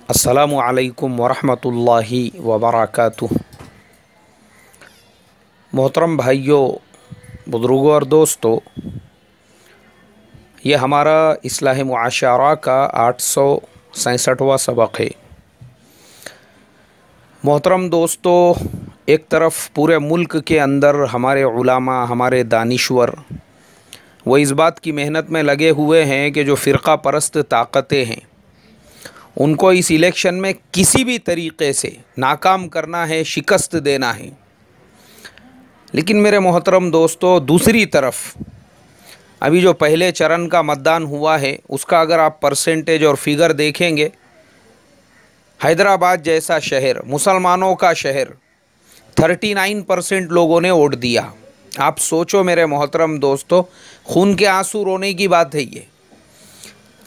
अस्सलामु अलैकुम वरहमतुल्लाहि वबरकातुह। मोहतरम भाइयों, बुज़ुर्गों और दोस्तों, ये हमारा इस्लाह मुआशरा का 867वां सबक है। मोहतरम दोस्तों, एक तरफ पूरे मुल्क के अंदर हमारे उलामा, हमारे दानिश्वर वो इस बात की मेहनत में लगे हुए हैं कि जो फ़िरक़ा परस्त ताकतें हैं उनको इस इलेक्शन में किसी भी तरीक़े से नाकाम करना है, शिकस्त देना है। लेकिन मेरे मोहतरम दोस्तों, दूसरी तरफ अभी जो पहले चरण का मतदान हुआ है उसका अगर आप परसेंटेज और फिगर देखेंगे, हैदराबाद जैसा शहर, मुसलमानों का शहर, 39% लोगों ने वोट दिया। आप सोचो मेरे मोहतरम दोस्तों, खून के आंसू रोने की बात है ये।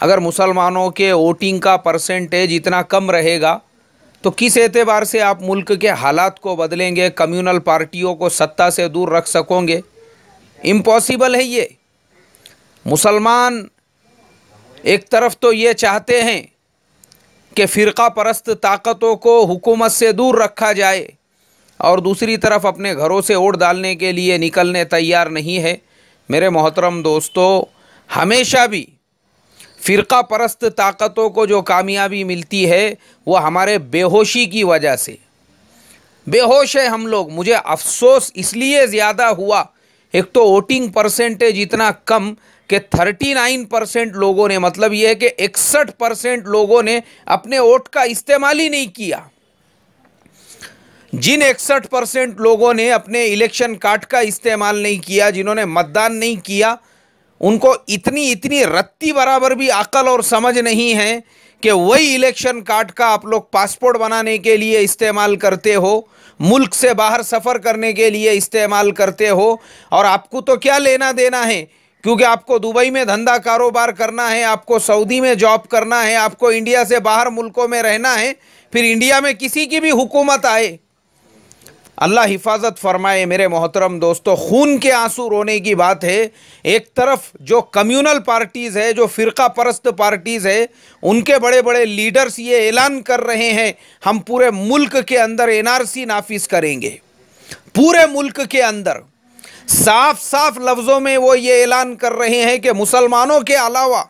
अगर मुसलमानों के वोटिंग का परसेंटेज इतना कम रहेगा तो किस एतबार से आप मुल्क के हालात को बदलेंगे, कम्युनल पार्टियों को सत्ता से दूर रख सकोगे? इम्पॉसिबल है ये। मुसलमान एक तरफ तो ये चाहते हैं कि फ़िरक़ा परस्त ताकतों को हुकूमत से दूर रखा जाए और दूसरी तरफ अपने घरों से वोट डालने के लिए निकलने तैयार नहीं है। मेरे मोहतरम दोस्तों, हमेशा भी फ़िरक़ा परस्त ताकतों को जो कामयाबी मिलती है वो हमारे बेहोशी की वजह से। बेहोश है हम लोग। मुझे अफसोस इसलिए ज़्यादा हुआ, एक तो वोटिंग परसेंटेज इतना कम कि 39% लोगों ने, मतलब ये है कि 61% लोगों ने अपने वोट का इस्तेमाल ही नहीं किया। जिन 61% लोगों ने अपने इलेक्शन कार्ड का इस्तेमाल नहीं किया, जिन्होंने मतदान नहीं किया, उनको इतनी रत्ती बराबर भी अकल और समझ नहीं है कि वही इलेक्शन कार्ड का आप लोग पासपोर्ट बनाने के लिए इस्तेमाल करते हो, मुल्क से बाहर सफ़र करने के लिए इस्तेमाल करते हो। और आपको तो क्या लेना देना है, क्योंकि आपको दुबई में धंधा कारोबार करना है, आपको सऊदी में जॉब करना है, आपको इंडिया से बाहर मुल्कों में रहना है, फिर इंडिया में किसी की भी हुकूमत आए। अल्लाह हिफाजत फरमाए। मेरे मोहतरम दोस्तों, खून के आंसू रोने की बात है। एक तरफ जो कम्युनल पार्टीज़ है, जो फ़िरक़ा परस्त पार्टीज़ है, उनके बड़े बड़े लीडर्स ये ऐलान कर रहे हैं हम पूरे मुल्क के अंदर एनआरसी नाफिज करेंगे। पूरे मुल्क के अंदर साफ साफ लफ्ज़ों में वो ये ऐलान कर रहे हैं कि मुसलमानों के अलावा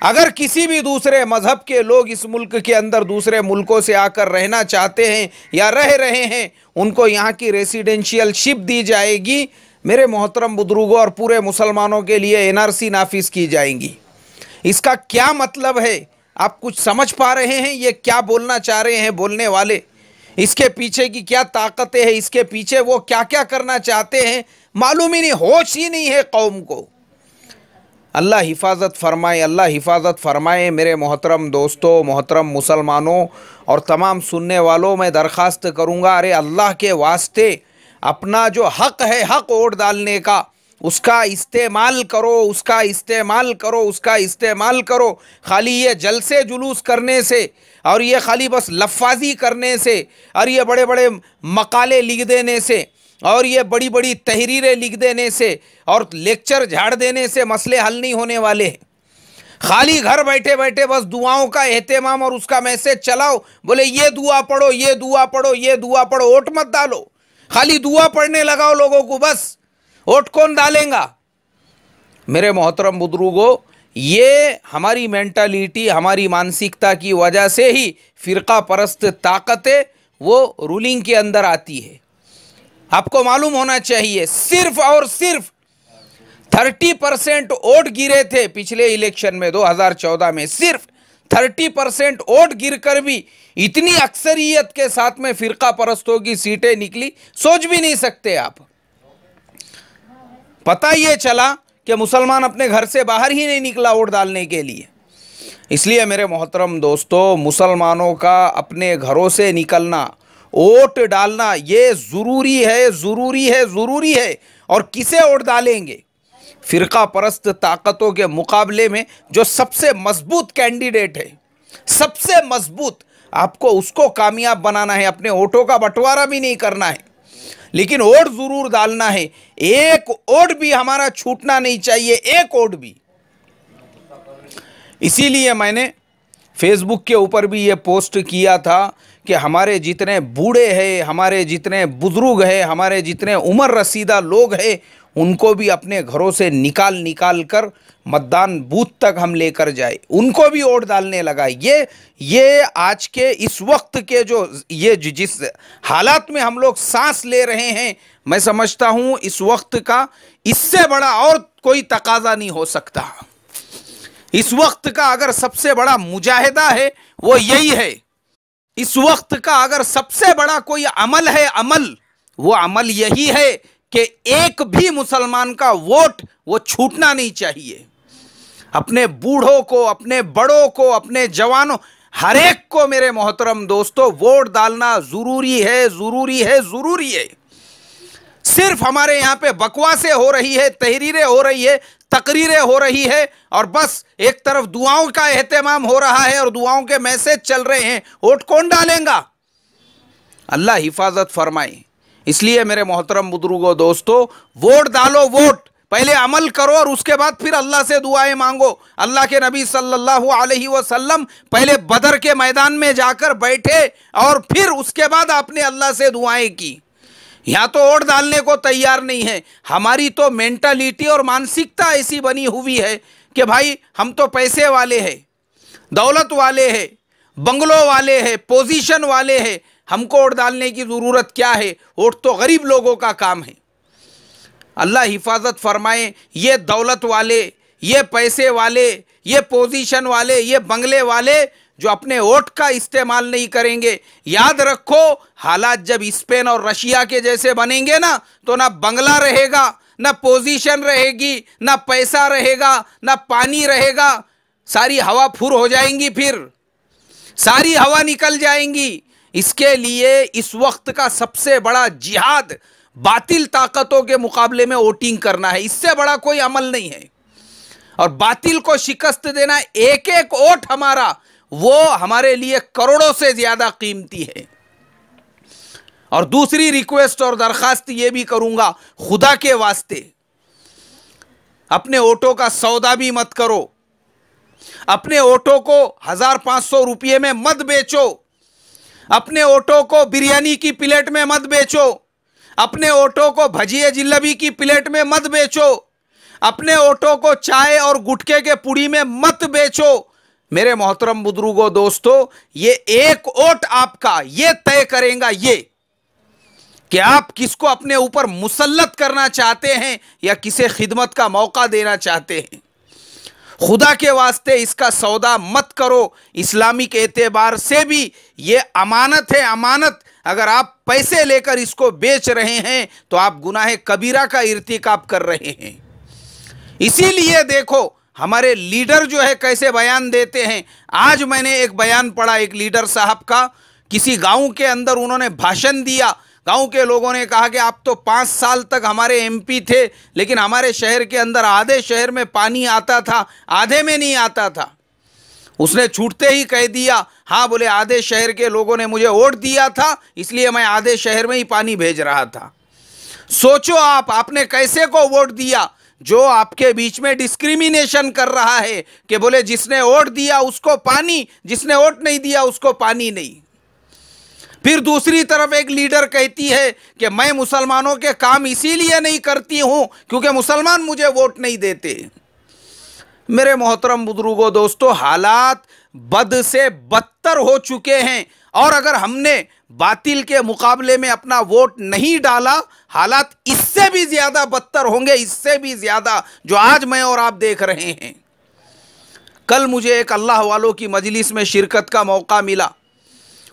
अगर किसी भी दूसरे मज़हब के लोग इस मुल्क के अंदर दूसरे मुल्कों से आकर रहना चाहते हैं या रह रहे हैं, उनको यहाँ की रेसिडेंशियल शिप दी जाएगी। मेरे मोहतरम बुजुर्गों, और पूरे मुसलमानों के लिए एनआरसी नाफिज की जाएंगी। इसका क्या मतलब है? आप कुछ समझ पा रहे हैं ये क्या बोलना चाह रहे हैं बोलने वाले? इसके पीछे की क्या ताकतें हैं, इसके पीछे वो क्या क्या करना चाहते हैं, मालूम ही नहीं, होश ही नहीं है कौम को। अल्लाह हिफाजत फरमाए, अल्लाह हिफाजत फरमाए। मेरे मोहतरम दोस्तों, मोहतरम मुसलमानों और तमाम सुनने वालों, मैं दरख्वास्त करूँगा, अरे अल्लाह के वास्ते अपना जो हक़ है, हक़ वोट डालने का, उसका इस्तेमाल करो, उसका इस्तेमाल करो, उसका इस्तेमाल करो। खाली ये जलसे जुलूस करने से और ये खाली बस लफ्फ़ाज़ी करने से और ये बड़े बड़े मकाले लिख देने से और ये बड़ी बड़ी तहरीरें लिख देने से और लेक्चर झाड़ देने से मसले हल नहीं होने वाले हैं। खाली घर बैठे बैठे बस दुआओं का एहतमाम और उसका मैसेज चलाओ, बोले ये दुआ पढ़ो, ये दुआ पढ़ो, ये दुआ पढ़ो, वोट मत डालो। खाली दुआ पढ़ने लगाओ लोगों को, बस वोट कौन डालेगा? मेरे मोहतरम बुजुर्गों, ये हमारी मेंटालिटी, हमारी मानसिकता की वजह से ही फ़िरक़ा परस्त ताकतें वो रूलिंग के अंदर आती है। आपको मालूम होना चाहिए, सिर्फ और सिर्फ 30% वोट गिरे थे पिछले इलेक्शन में 2014 में। सिर्फ 30% वोट गिरकर भी इतनी अक्सरियत के साथ में फ़िरक़ा परस्तों की सीटें निकली, सोच भी नहीं सकते आप। पता ये चला कि मुसलमान अपने घर से बाहर ही नहीं निकला वोट डालने के लिए। इसलिए मेरे मोहतरम दोस्तों, मुसलमानों का अपने घरों से निकलना, वोट डालना, ये ज़रूरी है, ज़रूरी है, ज़रूरी है। और किसे वोट डालेंगे? फ़िरक़ा परस्त ताकतों के मुकाबले में जो सबसे मजबूत कैंडिडेट है, सबसे मजबूत, आपको उसको कामयाब बनाना है। अपने वोटों का बंटवारा भी नहीं करना है, लेकिन वोट ज़रूर डालना है। एक वोट भी हमारा छूटना नहीं चाहिए, एक वोट भी। इसीलिए मैंने फेसबुक के ऊपर भी ये पोस्ट किया था कि हमारे जितने बूढ़े हैं, हमारे जितने बुजुर्ग हैं, हमारे जितने उम्र रसीदा लोग हैं, उनको भी अपने घरों से निकाल निकाल कर मतदान बूथ तक हम लेकर जाए, उनको भी वोट डालने लगा। ये आज के इस वक्त के जिस हालात में हम लोग सांस ले रहे हैं, मैं समझता हूं इस वक्त का इससे बड़ा और कोई तकाजा नहीं हो सकता। इस वक्त का अगर सबसे बड़ा मुजाहिदा है वो यही है। इस वक्त का अगर सबसे बड़ा कोई अमल है, वो अमल यही है कि एक भी मुसलमान का वोट वो छूटना नहीं चाहिए। अपने बूढ़ों को, अपने बड़ों को, अपने जवानों, हर एक को मेरे मोहतरम दोस्तों वोट डालना जरूरी है, जरूरी है, जरूरी है। सिर्फ हमारे यहां पे बकवासें हो रही है, तहरीरें हो रही है, तकरीरें हो रही है, और बस एक तरफ दुआओं का एहतमाम हो रहा है और दुआओं के मैसेज चल रहे हैं। वोट कौन डालेगा? अल्लाह हिफाजत फरमाए। इसलिए मेरे मोहतरम बुजुर्गों दोस्तों, वोट डालो, वोट पहले अमल करो और उसके बाद फिर अल्लाह से दुआएं मांगो। अल्लाह के नबी सल्लल्लाहु अलैहि वसल्लम पहले बदर के मैदान में जाकर बैठे और फिर उसके बाद आपने अल्लाह से दुआएं की। यहाँ तो वोट डालने को तैयार नहीं है। हमारी तो मेंटालिटी और मानसिकता ऐसी बनी हुई है कि भाई हम तो पैसे वाले हैं, दौलत वाले हैं, बंगलों वाले हैं, पोजीशन वाले हैं, हमको वोट डालने की ज़रूरत क्या है? वोट तो गरीब लोगों का काम है। अल्लाह हिफाजत फरमाए। ये दौलत वाले, ये पैसे वाले, ये पोजीशन वाले, ये बंगले वाले जो अपने वोट का इस्तेमाल नहीं करेंगे, याद रखो हालात जब स्पेन और रशिया के जैसे बनेंगे ना, तो ना बंगला रहेगा, ना पोजीशन रहेगी, ना पैसा रहेगा, ना पानी रहेगा, सारी हवा फुर हो जाएंगी, फिर सारी हवा निकल जाएंगी। इसके लिए इस वक्त का सबसे बड़ा जिहाद बातिल ताकतों के मुकाबले में वोटिंग करना है। इससे बड़ा कोई अमल नहीं है। और बातिल को शिकस्त देना, एक एक वोट हमारा, वो हमारे लिए करोड़ों से ज्यादा कीमती है। और दूसरी रिक्वेस्ट और दरखास्त ये भी करूंगा, खुदा के वास्ते अपने वोटों का सौदा भी मत करो। अपने वोटों को 1500 रुपये में मत बेचो। अपने वोटों को बिरयानी की प्लेट में मत बेचो। अपने वोटों को भजिए जिलेबी की प्लेट में मत बेचो। अपने वोटों को चाय और गुटखे के पुड़ी में मत बेचो। मेरे मोहतरम बुजुर्गों दोस्तों, ये एक वोट आपका ये तय करेगा ये कि आप किसको अपने ऊपर मुसल्लत करना चाहते हैं या किसे खिदमत का मौका देना चाहते हैं। खुदा के वास्ते इसका सौदा मत करो। इस्लामिक एतबार से भी ये अमानत है, अमानत। अगर आप पैसे लेकर इसको बेच रहे हैं तो आप गुनाह कबीरा का इर्तिकाब कर रहे हैं। इसीलिए देखो हमारे लीडर जो है कैसे बयान देते हैं। आज मैंने एक बयान पढ़ा एक लीडर साहब का, किसी गांव के अंदर उन्होंने भाषण दिया। गांव के लोगों ने कहा कि आप तो 5 साल तक हमारे एमपी थे, लेकिन हमारे शहर के अंदर आधे शहर में पानी आता था, आधे में नहीं आता था। उसने छूटते ही कह दिया, हाँ बोले आधे शहर के लोगों ने मुझे वोट दिया था, इसलिए मैं आधे शहर में ही पानी भेज रहा था। सोचो आपने कैसे को वोट दिया, जो आपके बीच में डिस्क्रिमिनेशन कर रहा है कि बोले जिसने वोट दिया उसको पानी, जिसने वोट नहीं दिया उसको पानी नहीं। फिर दूसरी तरफ एक लीडर कहती है कि मैं मुसलमानों के काम इसीलिए नहीं करती हूं क्योंकि मुसलमान मुझे वोट नहीं देते। मेरे मोहतरम बुजुर्गों दोस्तों, हालात बद से बदतर हो चुके हैं और अगर हमने बातिल के मुकाबले में अपना वोट नहीं डाला, हालात इससे भी ज्यादा बदतर होंगे, इससे भी ज्यादा, जो आज मैं और आप देख रहे हैं। कल मुझे एक अल्लाह वालों की मजलिस में शिरकत का मौका मिला।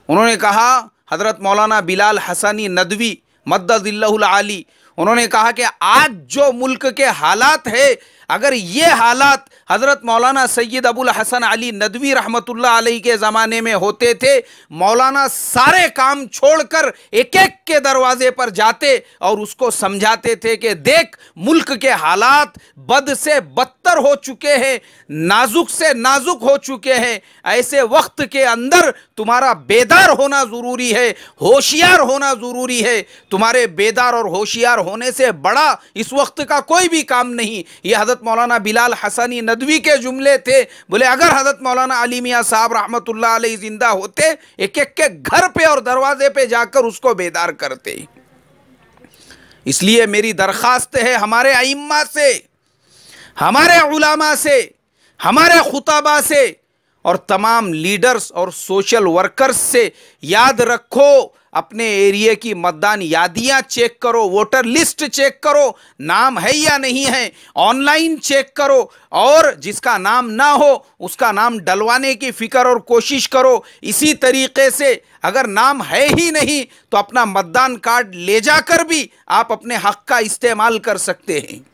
उन्होंने कहा, हजरत मौलाना बिलाल हसनी नदवी मद्ददिल्लाहुल आली, उन्होंने कहा कि आज जो मुल्क के हालात है, अगर ये हालात हजरत मौलाना सैयद अबुल हसन अली नदवी रहमतुल्लाह अलैह के ज़माने में होते थे, मौलाना सारे काम छोड़कर एक एक के दरवाजे पर जाते और उसको समझाते थे कि देख मुल्क के हालात बद से बदतर हो चुके हैं, नाजुक से नाजुक हो चुके हैं। ऐसे वक्त के अंदर तुम्हारा बेदार होना ज़रूरी है, होशियार होना ज़रूरी है। तुम्हारे बेदार और होशियार होने से बड़ा इस वक्त का कोई भी काम नहीं। ये हज़रत मौलाना बिलाल हसनी नदवी के जुमले थे। बोले अगर हज़रत मौलाना अली मियाँ साहब रहमतुल्लाह अलैहि जिंदा होते, एक एक के घर पे और दरवाजे पे जाकर उसको बेदार करते। इसलिए मेरी दरख्वास्त है हमारे अइम्मा से, हमारे उलमा से, हमारे खुताबा से और तमाम लीडर्स और सोशल वर्कर्स से, याद रखो अपने एरिया की मतदान यादियां चेक करो, वोटर लिस्ट चेक करो, नाम है या नहीं है, ऑनलाइन चेक करो, और जिसका नाम ना हो उसका नाम डलवाने की फिक्र और कोशिश करो। इसी तरीके से अगर नाम है ही नहीं तो अपना मतदान कार्ड ले जाकर भी आप अपने हक का इस्तेमाल कर सकते हैं।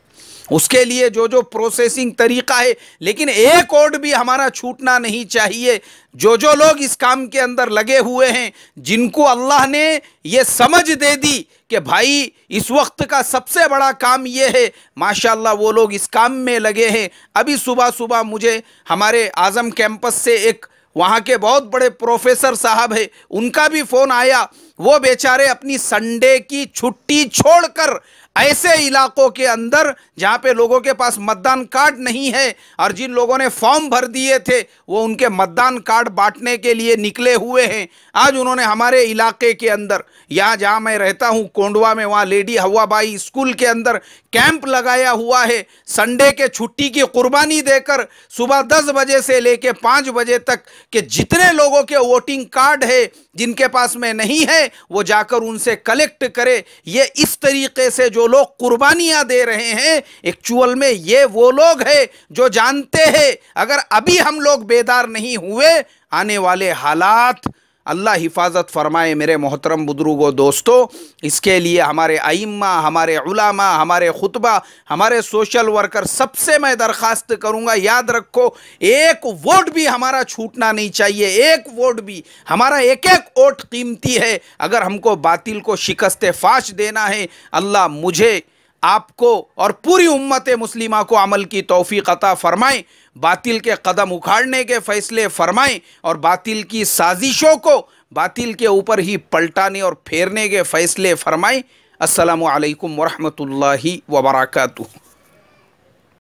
उसके लिए जो जो प्रोसेसिंग तरीका है, लेकिन एक वोट भी हमारा छूटना नहीं चाहिए। जो जो लोग इस काम के अंदर लगे हुए हैं, जिनको अल्लाह ने ये समझ दे दी कि भाई इस वक्त का सबसे बड़ा काम ये है, माशाल्लाह वो लोग इस काम में लगे हैं। अभी सुबह सुबह मुझे हमारे आज़म कैंपस से एक वहाँ के बहुत बड़े प्रोफेसर साहब है, उनका भी फ़ोन आया। वो बेचारे अपनी संडे की छुट्टी छोड़कर ऐसे इलाकों के अंदर जहाँ पे लोगों के पास मतदान कार्ड नहीं है और जिन लोगों ने फॉर्म भर दिए थे वो उनके मतदान कार्ड बांटने के लिए निकले हुए हैं। आज उन्होंने हमारे इलाके के अंदर, यहाँ जहाँ मैं रहता हूँ कोंडवा में, वहाँ लेडी हवाबाई स्कूल के अंदर कैंप लगाया हुआ है। संडे के छुट्टी की कुर्बानी देकर सुबह 10 बजे से लेकर 5 बजे तक के जितने लोगों के वोटिंग कार्ड है, जिनके पास में नहीं है, वो जाकर उनसे कलेक्ट करे। ये इस तरीके से जो लोग कुर्बानियां दे रहे हैं, एक्चुअल में ये वो लोग हैं जो जानते हैं अगर अभी हम लोग बेदार नहीं हुए, आने वाले हालात अल्लाह हिफाजत फरमाए। मेरे मोहतरम बुजुर्गों, दोस्तों, इसके लिए हमारे अइम्मा, हमारे उलामा, हमारे खुतबा, हमारे सोशल वर्कर, सबसे मैं दरख्वास्त करूंगा, याद रखो एक वोट भी हमारा छूटना नहीं चाहिए। एक वोट भी हमारा, एक एक वोट कीमती है। अगर हमको बातिल को शिकस्त फाश देना है, अल्लाह मुझे, आपको और पूरी उम्मत मुस्लिमा को अमल की तौफीक अता फरमाए, बातिल के कदम उखाड़ने के फैसले फरमाएं और बातिल की साजिशों को बातिल के ऊपर ही पलटाने और फेरने के फैसले फरमाएं। अस्सलामु अलैकुम वरहमतुल्लाहि वबरकातुहू।